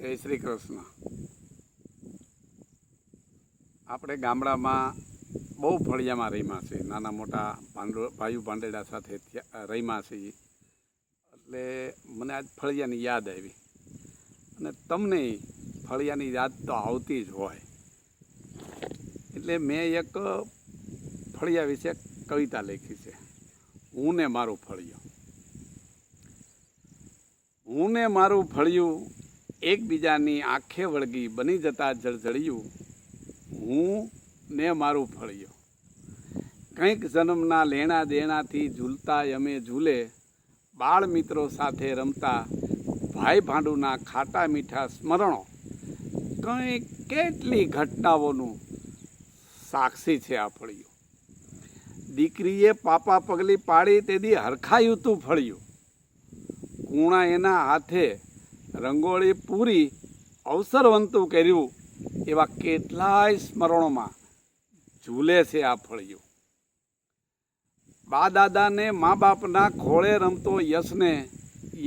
જય શ્રી કૃષ્ણ. આપણે ગામડામાં બહુ ફળિયામાં રમ્યા છીએ, નાના મોટા ભાઈઓ ભાંડેડા સાથે રમ્યા છીએ. એટલે મને આજ ફળિયાની યાદ આવી, અને તમને ફળિયાની યાદ તો આવતી જ હોય. એટલે મેં એક ફળિયા વિશે કવિતા લખી છે, હું ને મારું ફળિયું. હું ને મારું ફળિયું એકબીજાની આંખે વળગી બની જતા જળજળિયું. હું ને મારું ફળિયું કંઈક જન્મના લેણા દેણાથી ઝૂલતા અમે ઝૂલે, બાળ મિત્રો સાથે રમતા ભાઈ ભાંડુના ખાટા મીઠા સ્મરણો, કંઈક કેટલી ઘટનાઓનું સાક્ષી છે આ ફળિયું. દીકરીએ પાપા પગલી પાડી તેથી હરખાયું તું ફળિયું. કૂણા એના હાથે રંગોળી પૂરી અવસરવંતું કર્યું, એવા કેટલાય સ્મરણોમાં ઝૂલે છે આ ફળિયું. બા દાદાને મા બાપના ખોળે રમતો યશને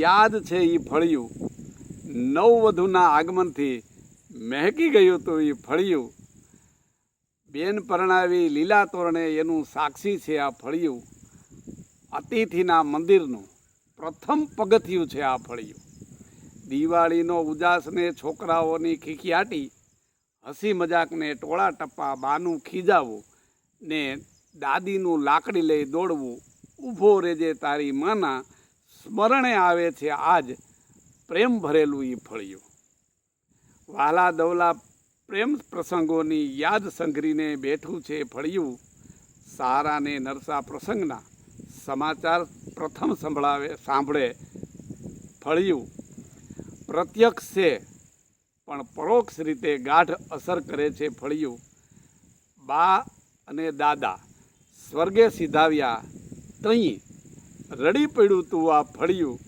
યાદ છે એ ફળિયું. નવવધુના આગમનથી મહેકી ગયું હતું એ ફળિયું. બેન પરણાવી લીલા તોરણે એનું સાક્ષી છે આ ફળિયું. અતિથિના મંદિરનું પ્રથમ પગથિયું છે આ ફળિયું. દિવાળીનો ઉજાસને છોકરાઓની ખીખિયાટી, હસી મજાકને ટોળા ટપ્પા બાનું ખીજાવું, ને દાદીનું લાકડી લઈ દોડવું. ઊભો રેજે તારી માના સ્મરણે આવે છે આજ પ્રેમ ભરેલું એ ફળિયું. વાલા દવલા પ્રેમ પ્રસંગોની યાદ સંઘરીને બેઠું છે ફળિયું. સારા ને નરસા પ્રસંગના સમાચાર પ્રથમ સાંભળે ફળિયું. પ્રત્યક્ષ છે પણ પરોક્ષ રીતે ગાઢ અસર કરે છે ફળિયું. બા અને દાદા સ્વર્ગે સીધાવ્યા તઈ રડી પડ્યું તું આ ફળિયું.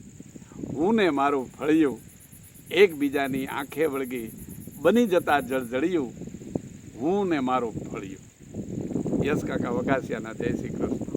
હું ને મારું ફળિયું એકબીજાની આંખે વળગી બની જતા જળજળિયું. હું ને મારું ફળિયું. યસ કાકા વઘાસિયાના. જય શ્રી કૃષ્ણ.